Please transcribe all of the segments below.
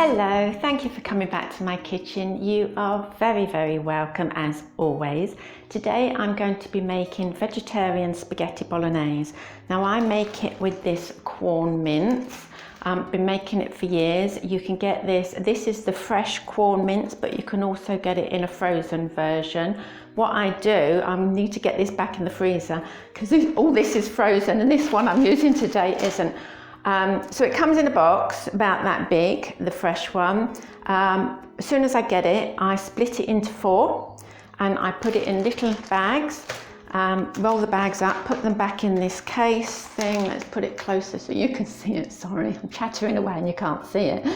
Hello, thank you for coming back to my kitchen. You are very, very welcome as always. Today I'm going to be making vegetarian spaghetti bolognese. Now I make it with this Quorn mince. Been making it for years. You can get this is the fresh Quorn mince, but you can also get it in a frozen version. What I do, I need to get this back in the freezer because all this is frozen and this one I'm using today isn't. So it comes in a box about that big, the fresh one. As soon as I get it, I split it into 4 and I put it in little bags, roll the bags up, put them back in this case thing. Let's put it closer so you can see it. Sorry, I'm chattering away and you can't see it.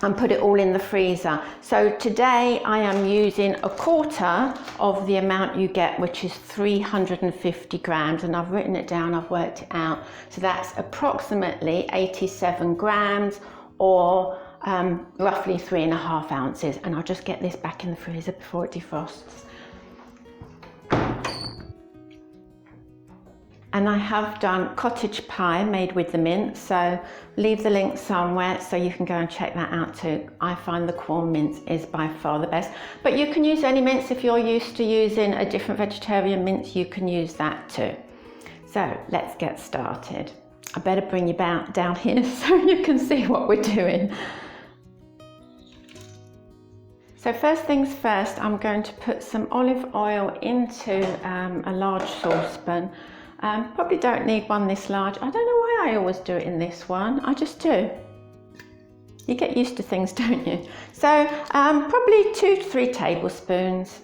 And put it all in the freezer. So today I am using 1/4 of the amount you get, which is 350 grams, and I've written it down, I've worked it out. So that's approximately 87 grams or roughly 3.5 ounces. And I'll just get this back in the freezer before it defrosts. And I have done cottage pie made with the mince, so leave the link somewhere so you can go and check that out too. I find the Quorn mince is by far the best, but you can use any mince. If you're used to using a different vegetarian mince, you can use that too. So let's get started. I better bring you down here so you can see what we're doing. So first things first, I'm going to put some olive oil into a large saucepan. Probably don't need one this large. I don't know why I always do it in this one. I just do. You get used to things, don't you? So probably 2 to 3 tablespoons.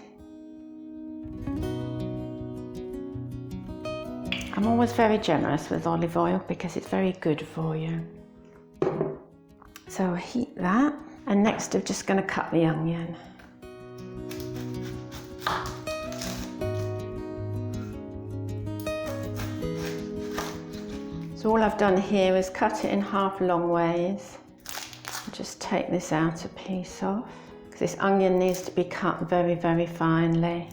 I'm always very generous with olive oil because it's very good for you. So I'll heat that. And next I'm just going to cut the onion. So all I've done here is cut it in half long ways. Just take this outer piece off, because this onion needs to be cut very, very finely.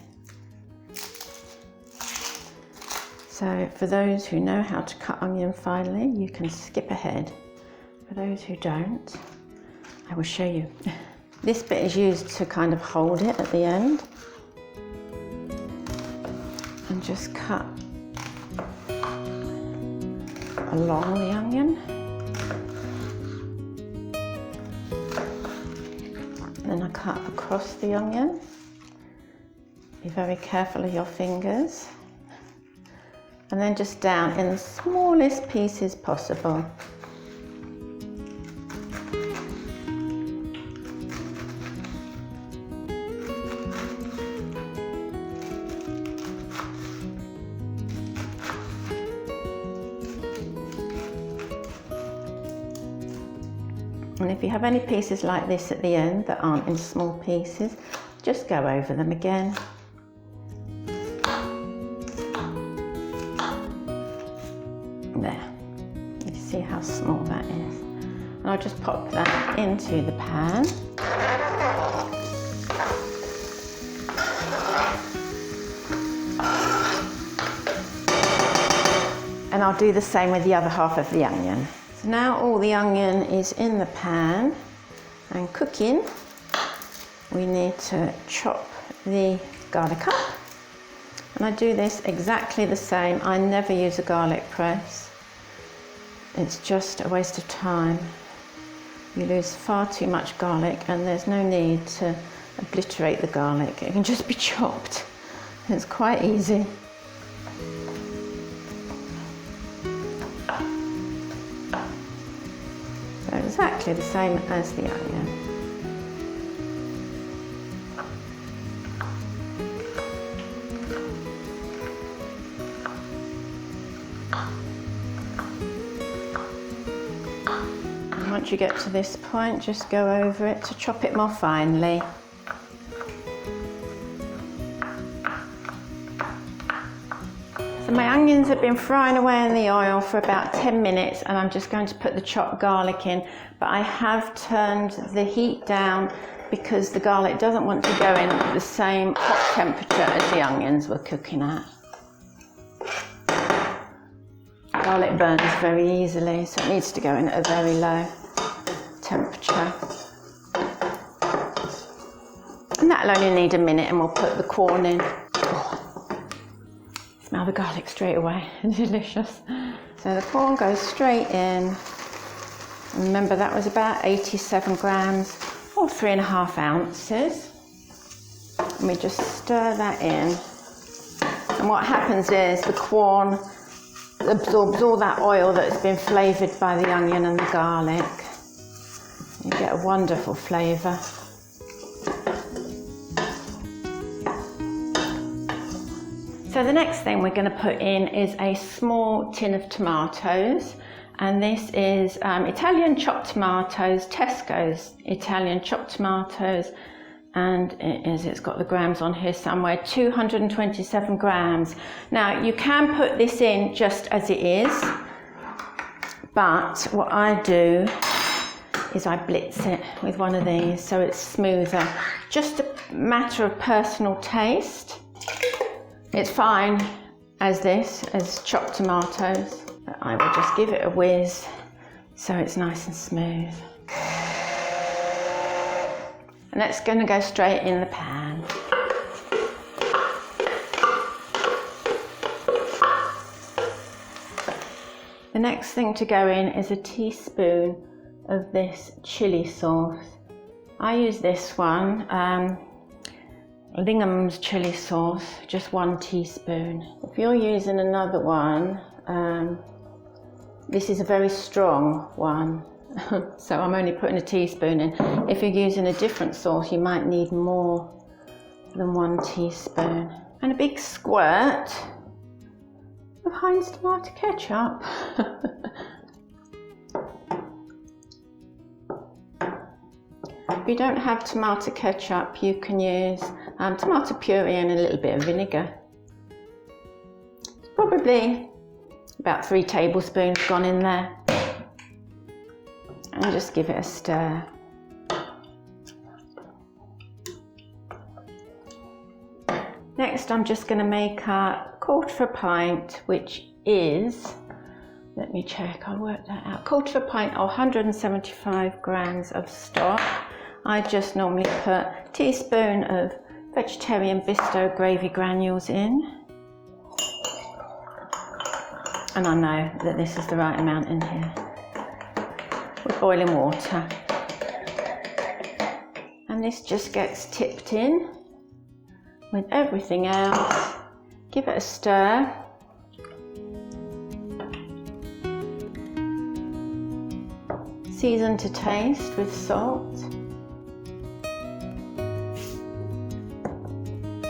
So for those who know how to cut onion finely, you can skip ahead. For those who don't, I will show you. This bit is used to kind of hold it at the end. And just cut along the onion. Then I cut across the onion. Be very careful of your fingers. And then just down in the smallest pieces possible. And if you have any pieces like this at the end that aren't in small pieces, just go over them again. There, you see how small that is. And I'll just pop that into the pan. And I'll do the same with the other half of the onion. So now all the onion is in the pan and cooking. We need to chop the garlic up. And I do this exactly the same. I never use a garlic press. It's just a waste of time. You lose far too much garlic and there's no need to obliterate the garlic. It can just be chopped. It's quite easy. Exactly the same as the onion. And once you get to this point, just go over it to chop it more finely. So my onions have been frying away in the oil for about 10 minutes and I'm just going to put the chopped garlic in, but I have turned the heat down because the garlic doesn't want to go in at the same hot temperature as the onions we're cooking at. Garlic burns very easily, so it needs to go in at a very low temperature. And that'll only need a minute, and we'll put the Quorn in. Oh, smell the garlic straight away, delicious. So the Quorn goes straight in. And remember, that was about 87 grams or 3.5 ounces. And we just stir that in. And what happens is the Quorn absorbs all that oil that's been flavoured by the onion and the garlic. You get a wonderful flavour. So the next thing we're going to put in is a small tin of tomatoes, and this is Italian chopped tomatoes, Tesco's Italian chopped tomatoes, and it's got the grams on here somewhere, 227 grams. Now you can put this in just as it is, but what I do is I blitz it with one of these so it's smoother. Just a matter of personal taste. It's fine as this, as chopped tomatoes, but I will just give it a whiz so it's nice and smooth. And that's going to go straight in the pan. The next thing to go in is a teaspoon of this chilli sauce. I use this one. Lingham's chili sauce, just 1 teaspoon. If you're using another one, this is a very strong one, so I'm only putting a teaspoon in. If you're using a different sauce, you might need more than 1 teaspoon. And a big squirt of Heinz tomato ketchup. If you don't have tomato ketchup, you can use tomato puree and a little bit of vinegar. Probably about 3 tablespoons gone in there. And just give it a stir. Next, I'm just going to make a 1/4 pint, which is, let me check, I'll work that out, 1/4 pint or 175 grams of stock. I just normally put a teaspoon of vegetarian Bisto gravy granules in. And I know that this is the right amount in here. With boiling water. And this just gets tipped in with everything else. Give it a stir. Season to taste with salt.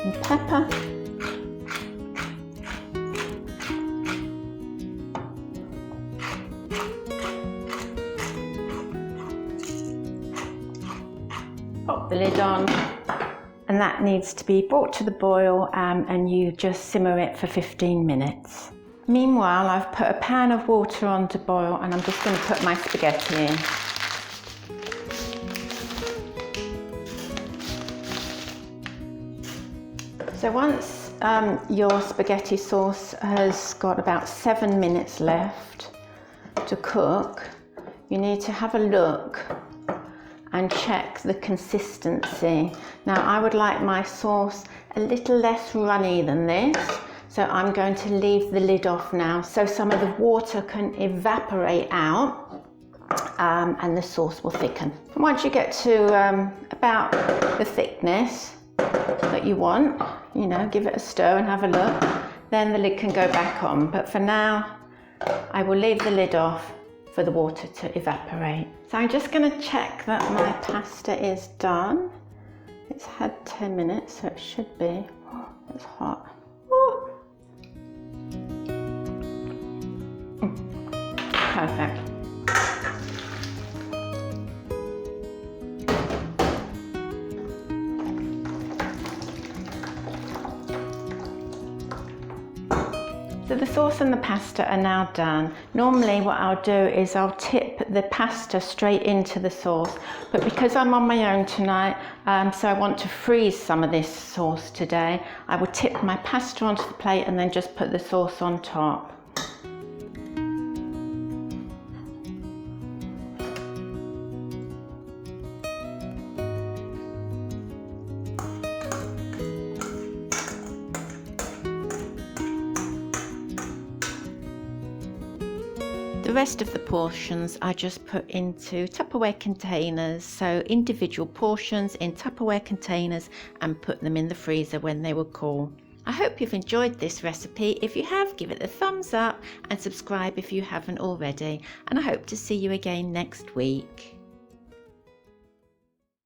And pepper. Pop the lid on, and that needs to be brought to the boil, and you just simmer it for 15 minutes. Meanwhile, I've put a pan of water on to boil, and I'm just going to put my spaghetti in. So once your spaghetti sauce has got about 7 minutes left to cook, you need to have a look and check the consistency. Now, I would like my sauce a little less runny than this, so I'm going to leave the lid off now so some of the water can evaporate out, and the sauce will thicken. And once you get to about the thickness that you want, you know, give it a stir and have a look, then the lid can go back on. But for now, I will leave the lid off for the water to evaporate. So I'm just going to check that my pasta is done. It's had 10 minutes, so it should be. Oh, it's hot. Oh. Perfect. So the sauce and the pasta are now done. Normally what I'll do is I'll tip the pasta straight into the sauce, but because I'm on my own tonight, so I want to freeze some of this sauce today, I will tip my pasta onto the plate and then just put the sauce on top. rest of the portions I just put into Tupperware containers, so individual portions in Tupperware containers, and put them in the freezer when they were cool. I hope you've enjoyed this recipe. If you have, give it a thumbs up and subscribe if you haven't already, and I hope to see you again next week.